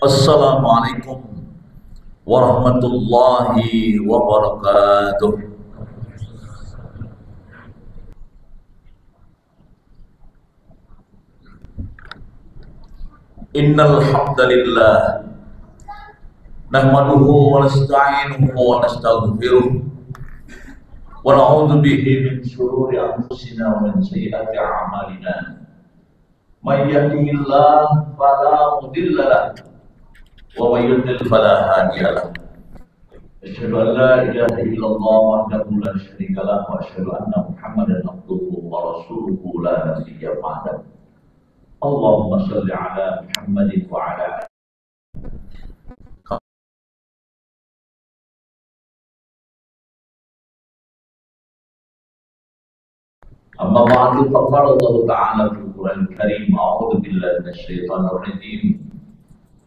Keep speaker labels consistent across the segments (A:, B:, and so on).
A: Assalamualaikum warahmatullahi wabarakatuh. Innal hamdalillah nahmaduhu wa nasta'inuhu wa nastaghfiruh wa na'udzu bihi min shururi anfusina wa min sayyiati a'malina. May yahdihillahu fala mudilla lahu wa may yudlil fala hadiya lahu. Asyhadu an la ilaha illallah wahdahu la syarika lahu wa asyhadu anna Muhammadan abduhu wa rasuluhu la nabiyya ba'dahu. Allahumma shalli ala Muhammadin wa ala amma ba'du faqala Allah ta'ala fil Qur'anil Karim a'udzu billahi minasy syaithanir rajim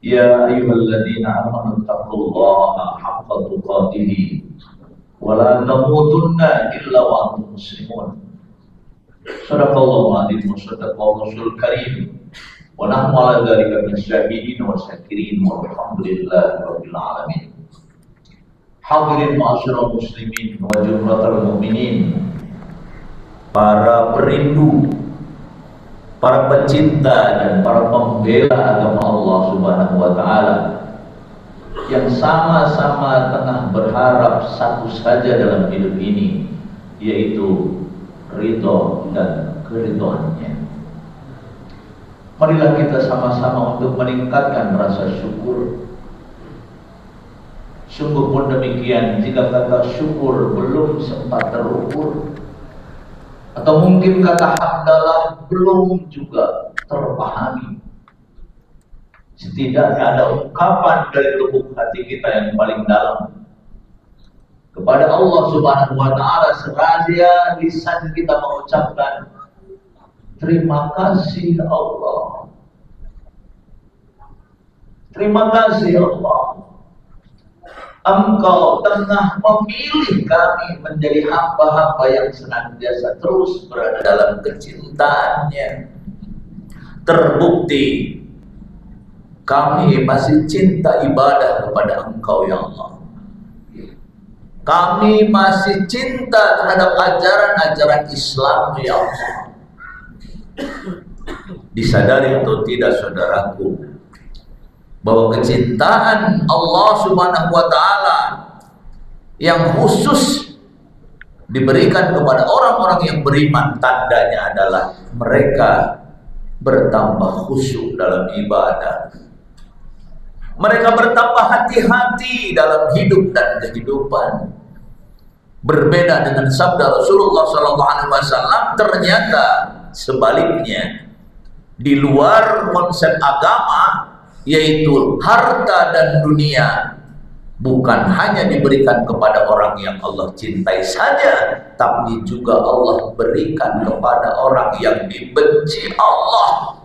A: ya ayyuhalladzina amanu taqullaha haqqa tuqatih wa la tamutunna illa wa antum muslimun. Sadaqallahu adzim wa sadaqallahu rasul karim wa nahnu ala dzalika minasyahidin wa syakirin walhamdulillahi rabbil alamin. Hadirin ma'asyiral muslimin wa jumlatal mu'minin, para perindu, para pecinta dan para pembela agama Allah Subhanahu wa taala yang sama-sama tengah berharap satu saja dalam hidup ini, yaitu ridho dan keridhoannya. Marilah kita sama-sama untuk meningkatkan rasa syukur. Sungguh pun demikian, jika kata syukur belum sempat terukur, atau mungkin kata hamdalah belum juga terpahami, setidaknya ada ungkapan dari lubuk hati kita yang paling dalam kepada Allah Subhanahu wa taala, seraya lisan kita mengucapkan terima kasih Allah. Terima kasih Allah, Engkau tengah memilih kami menjadi hamba-hamba yang senantiasa terus berada dalam kecintaannya. Terbukti kami masih cinta ibadah kepada Engkau ya Allah. Kami masih cinta terhadap ajaran-ajaran Islam ya Allah. Disadari atau tidak saudaraku, bahwa kecintaan Allah Subhanahu wa taala yang khusus diberikan kepada orang-orang yang beriman, tandanya adalah mereka bertambah khusyuk dalam ibadah. Mereka bertambah hati-hati dalam hidup dan kehidupan. Berbeda dengan sabda Rasulullah SAW, ternyata sebaliknya, di luar konsep agama, yaitu harta dan dunia, bukan hanya diberikan kepada orang yang Allah cintai saja, tapi juga Allah berikan kepada orang yang dibenci Allah.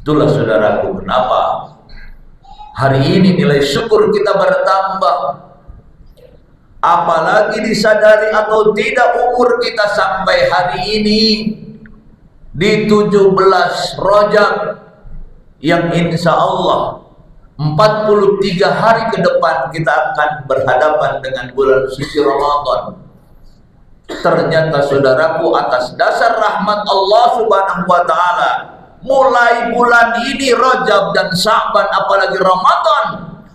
A: Itulah saudaraku kenapa hari ini nilai syukur kita bertambah. Apalagi disadari atau tidak, umur kita sampai hari ini di 17 Rajab, yang insya Allah 43 hari ke depan kita akan berhadapan dengan bulan suci Ramadan. Ternyata saudaraku, atas dasar rahmat Allah Subhanahu wa taala, mulai bulan ini Rajab dan Sya'ban apalagi Ramadan,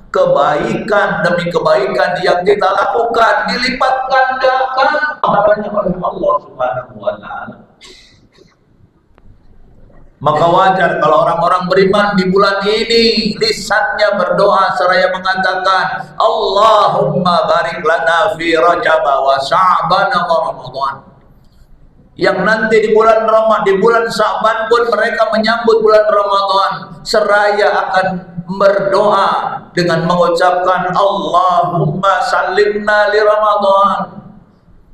A: kebaikan demi kebaikan yang kita lakukan dilipat gandakan pahalanya oleh Allah Subhanahu wa taala. Maka wajar kalau orang-orang beriman di bulan ini lisannya berdoa seraya mengatakan Allahumma barik lana fi Rajab wa Sya'ban wa Ramadan. Yang nanti di bulan Sya'ban pun mereka menyambut bulan Ramadan seraya akan berdoa dengan mengucapkan Allahumma sallimna li Ramadan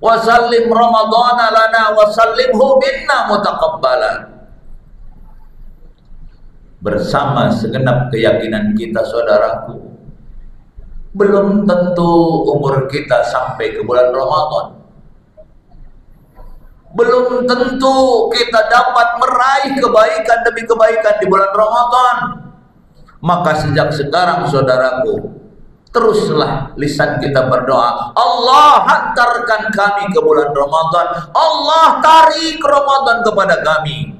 A: wa sallim Ramadan lana wa sallimhu minna mutaqabbalan. Bersama segenap keyakinan kita saudaraku, belum tentu umur kita sampai ke bulan Ramadan. Belum tentu kita dapat meraih kebaikan demi kebaikan di bulan Ramadan. Maka sejak sekarang saudaraku, teruslah lisan kita berdoa, Allah hantarkan kami ke bulan Ramadan, Allah tarik Ramadan kepada kami.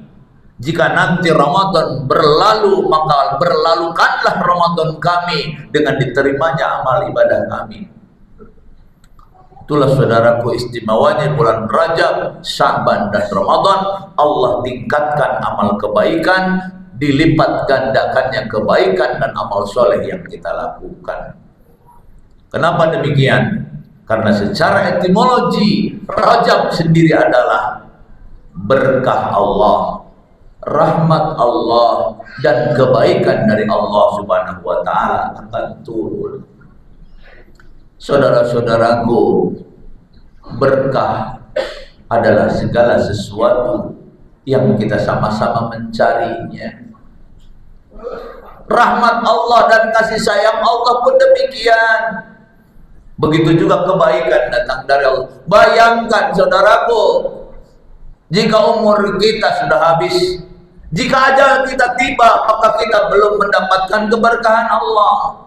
A: Jika nanti Ramadan berlalu, maka berlalukanlah Ramadan kami dengan diterimanya amal ibadah kami. Itulah saudaraku istimewanya bulan Rajab, Sya'ban dan Ramadan. Allah tingkatkan amal kebaikan, dilipat gandakannya kebaikan dan amal soleh yang kita lakukan. Kenapa demikian? Karena secara etimologi Rajab sendiri adalah berkah Allah, rahmat Allah, dan kebaikan dari Allah Subhanahu wa Ta'ala akan turun. Saudara-saudaraku, berkah adalah segala sesuatu yang kita sama-sama mencarinya. Rahmat Allah dan kasih sayang Allah pun demikian. Begitu juga kebaikan datang dari Allah. Bayangkan saudaraku, jika umur kita sudah habis, jika ajal kita tiba, maka kita belum mendapatkan keberkahan Allah.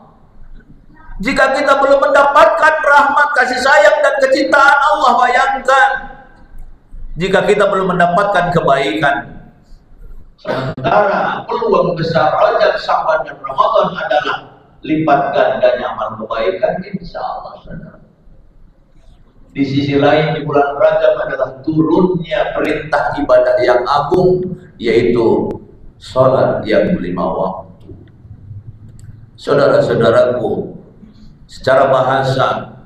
A: Jika kita belum mendapatkan rahmat, kasih sayang dan kecintaan Allah, bayangkan jika kita belum mendapatkan kebaikan. Sementara peluang besar Rajab, Sya'ban dan Ramadan adalah lipat gandanya amal kebaikan, insya Allah saudara. Di sisi lain di bulan Rajab adalah turunnya perintah ibadah yang agung, yaitu sholat yang 5 waktu. Saudara-saudaraku, secara bahasa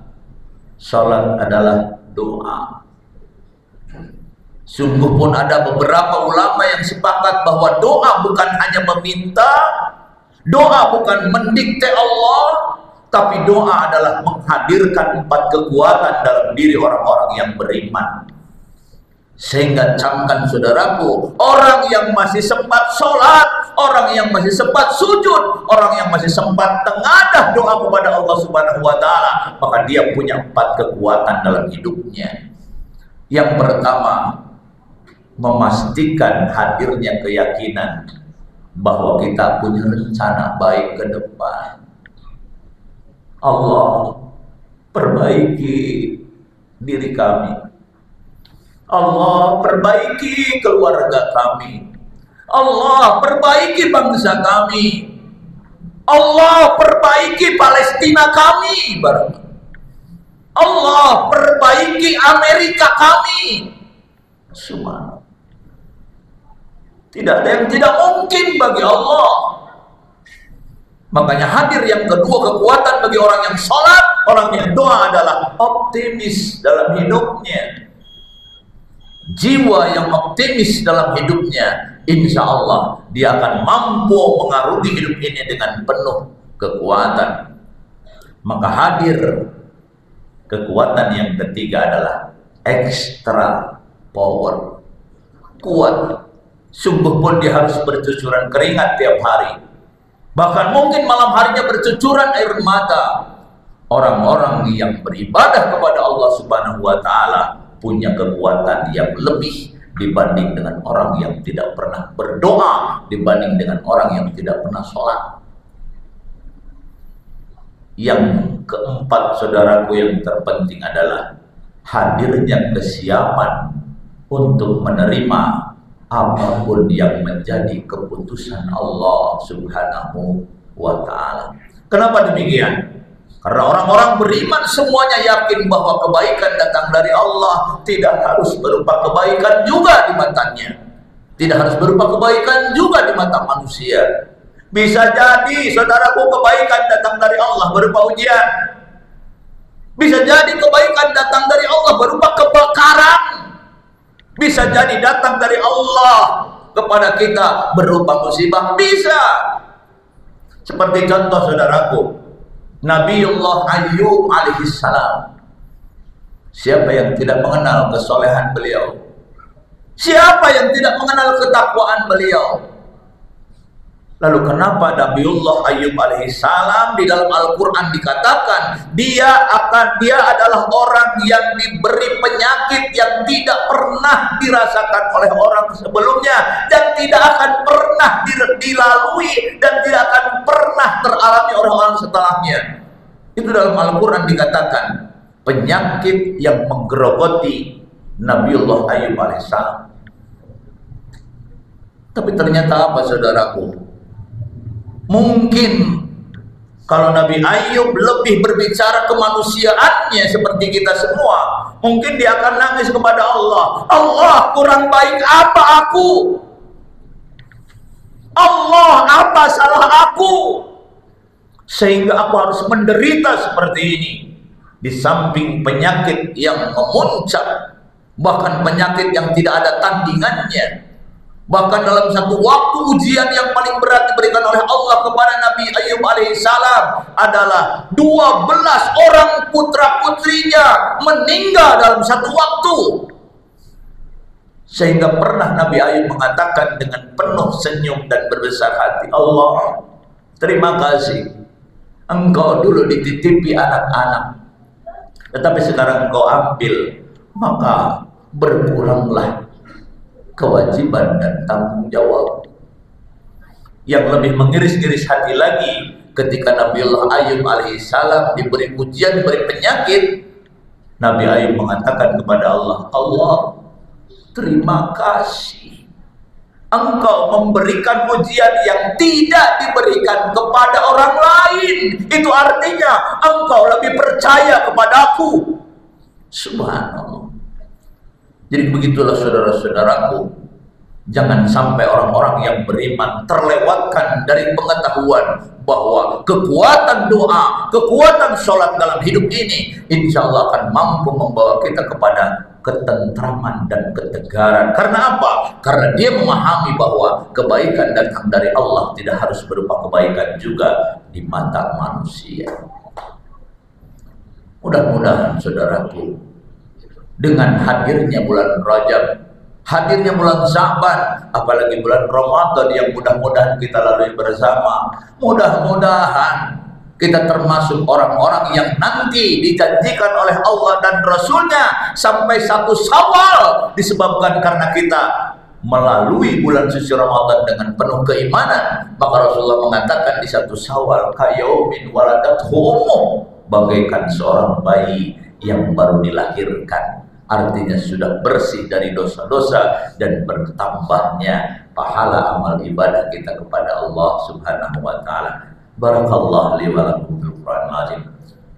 A: sholat adalah doa. Sungguh pun ada beberapa ulama yang sepakat bahwa doa bukan hanya meminta, doa bukan mendikte Allah, tapi doa adalah menghadirkan 4 kekuatan dalam diri orang-orang yang beriman. Sehingga camkan saudaraku, orang yang masih sempat sholat, orang yang masih sempat sujud, orang yang masih sempat tengadah doa kepada Allah Subhanahu wa Ta'ala, maka dia punya 4 kekuatan dalam hidupnya. Yang pertama, memastikan hadirnya keyakinan bahwa kita punya rencana baik ke depan. Allah perbaiki diri kami, Allah perbaiki keluarga kami, Allah perbaiki bangsa kami, Allah perbaiki Palestina kami, Allah perbaiki Amerika kami. Semua tidak ada yang tidak mungkin bagi Allah. Makanya hadir yang kedua kekuatan bagi orang yang sholat, orang yang doa adalah optimis dalam hidupnya. Jiwa yang optimis dalam hidupnya, insya Allah dia akan mampu mengarungi hidup ini dengan penuh kekuatan. Maka hadir kekuatan yang ketiga adalah extra power, kuat. Sungguh pun dia harus bercucuran keringat tiap hari, bahkan mungkin malam harinya bercucuran air mata. Orang-orang yang beribadah kepada Allah Subhanahu wa Ta'ala punya kekuatan yang lebih dibanding dengan orang yang tidak pernah berdoa, dibanding dengan orang yang tidak pernah sholat. Yang keempat saudaraku yang terpenting adalah hadirnya kesiapan untuk menerima apapun yang menjadi keputusan Allah Subhanahu wa Ta'ala. Kenapa demikian? Karena orang-orang beriman semuanya yakin bahwa kebaikan datang dari Allah, tidak harus berupa kebaikan juga di matanya, tidak harus berupa kebaikan juga di mata manusia. Bisa jadi saudaraku kebaikan datang dari Allah berupa ujian, bisa jadi kebaikan datang dari Allah berupa kebakaran, bisa jadi datang dari Allah kepada kita berupa musibah, bisa. Seperti contoh saudaraku, Nabiullah Ayyub alaihissalam. Siapa yang tidak mengenal kesolehan beliau? Siapa yang tidak mengenal ketakwaan beliau? Lalu kenapa Nabiullah Ayyub alaihissalam di dalam Al-Quran dikatakan dia adalah orang yang diberi penyakit yang tidak pernah dirasakan oleh orang sebelumnya dan tidak akan pernah dilalui dan tidak akan pernah
B: pernah teralami orang-orang setelahnya. Itu dalam Al-Quran dikatakan penyakit yang menggerogoti Nabiullah Ayub alaihissalam. Tapi ternyata apa saudaraku? Mungkin kalau Nabi Ayub lebih berbicara kemanusiaannya seperti kita semua, mungkin dia akan nangis kepada Allah. Allah, kurang baik apa aku? Allah, apa salah aku? Sehingga aku harus menderita seperti ini. Di samping penyakit yang memuncak, bahkan penyakit yang tidak ada tandingannya. Bahkan dalam satu waktu ujian yang paling berat diberikan oleh Allah kepada Nabi Ayub alaihissalam adalah 12 orang putra-putrinya meninggal dalam satu waktu. Sehingga pernah Nabi Ayub mengatakan dengan penuh senyum dan berbesar hati, Allah, terima kasih, Engkau dulu dititipi anak-anak, tetapi sekarang Engkau ambil, maka berkuranglah kewajiban dan tanggung jawab. Yang lebih mengiris-iris hati lagi ketika Nabiullah Ayub alaihissalam diberi ujian, diberi penyakit, Nabi Ayub mengatakan kepada Allah, Allah, terima kasih Engkau memberikan ujian yang tidak diberikan kepada orang lain. Itu artinya Engkau lebih percaya kepadaku. Subhanallah. Jadi begitulah saudara-saudaraku, jangan sampai orang-orang yang beriman terlewatkan dari pengetahuan bahwa kekuatan doa, kekuatan sholat dalam hidup ini insya Allah akan mampu membawa kita kepada ketentraman dan ketegaran. Karena apa? Karena dia memahami bahwa kebaikan datang dari Allah, tidak harus berupa kebaikan juga di mata manusia. Mudah-mudahan saudaraku, dengan hadirnya bulan Rajab, hadirnya bulan Sya'ban, apalagi bulan Ramadan yang mudah-mudahan kita lalui bersama, mudah-mudahan kita termasuk orang-orang yang nanti dijanjikan oleh Allah dan Rasulnya sampai 1 Syawal, disebabkan karena kita melalui bulan suci Ramadan dengan penuh keimanan. Maka Rasulullah mengatakan di 1 Syawal, kayaumin waladathu ummuh, bagaikan seorang bayi yang baru dilahirkan. Artinya sudah bersih dari dosa-dosa dan bertambahnya pahala amal ibadah kita kepada Allah Subhanahu wa taala. Barakallahu li wa lakum fil Qur'anil azim.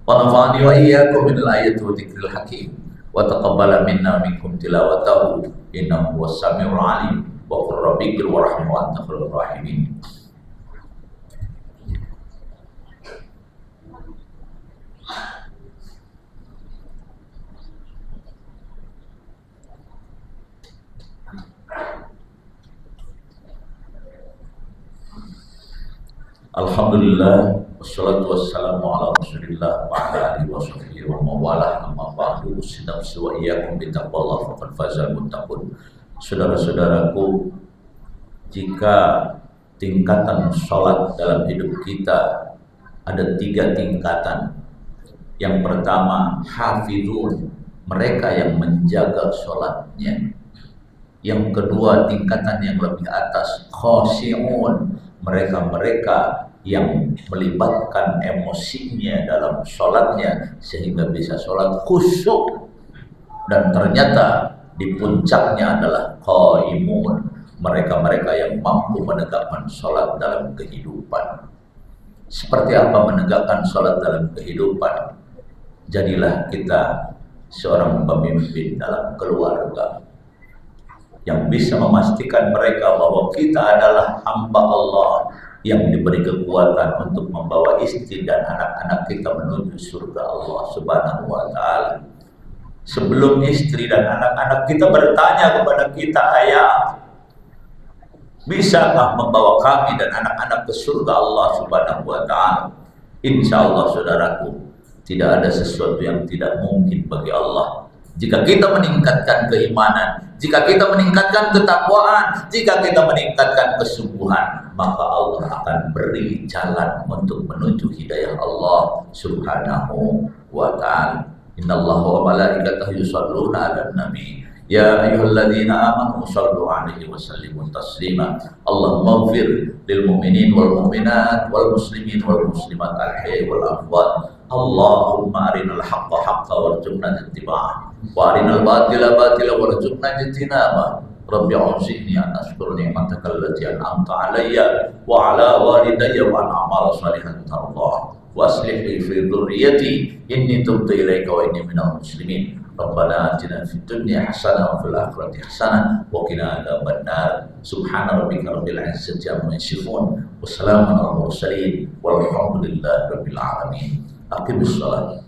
B: Wa nafa'ani wa iyyakum bil ayati wa dzikril hakim. Wa taqabbala minna minkum tilawatahu innahu huwas samiul alim. Wa qur rabbighfir warham wa anta khairur rahimin. Alhamdulillah, wassalatu wassalamu ala rasulillah wa ala alihi wa sahbihi wa mawalah, amma ba'du. Nafsi wa iyyakum bittaqwallah faqad fazal muttaqun. Saudara-saudaraku, jika tingkatan sholat dalam hidup kita ada 3 tingkatan. Yang pertama, hafizun, mereka yang menjaga sholatnya. Yang kedua, tingkatan yang lebih atas, khashi'un, mereka-mereka yang melibatkan emosinya dalam sholatnya sehingga bisa sholat khusyuk. Dan ternyata di puncaknya adalah qaimun, mereka-mereka yang mampu menegakkan sholat dalam kehidupan. Seperti apa menegakkan sholat dalam kehidupan? Jadilah kita seorang pemimpin dalam keluarga yang bisa memastikan mereka bahwa kita adalah hamba Allah yang diberi kekuatan untuk membawa istri dan anak-anak kita menuju surga Allah Subhanahu wa taala. Sebelum istri dan anak-anak kita bertanya kepada kita, ayah, bisakah membawa kami dan anak-anak ke surga Allah Subhanahu wa taala? Insya Allah saudaraku, tidak ada sesuatu yang tidak mungkin bagi Allah. Jika kita meningkatkan keimanan, jika kita meningkatkan ketakwaan, jika kita meningkatkan kesungguhan, maka Allah akan beri jalan untuk menuju hidayah Allah Subhanahu wa ta'ala. Innallaha wa malaikatahu yusholluna 'alan nabi يا أيها الذين آمنوا صلوا عليه وسلموا تسليما اللهم اغفر للمؤمنين والمؤمنات والمسلمين والمسلمات الأحياء والأموات اللهم أرنا الحق حقا وارزقنا اتباعه وأرنا الباطل باطلا وارزقنا اجتنابه رب أوزعني أن أشكر نعمتك التي أنعمت علي وعلى والدي وأن أعمل صالحا ترضاه وأصلح لي في ذريتي إني تبت إليك وإني من المسلمين ربنا آتنا في الدنيا حسنة وفي الآخرة حسنة وقنا عذاب النار سبحان ربك رب العزة عما يصفون وسلام على المرسلين والحمد لله رب العالمين أقم الصلاة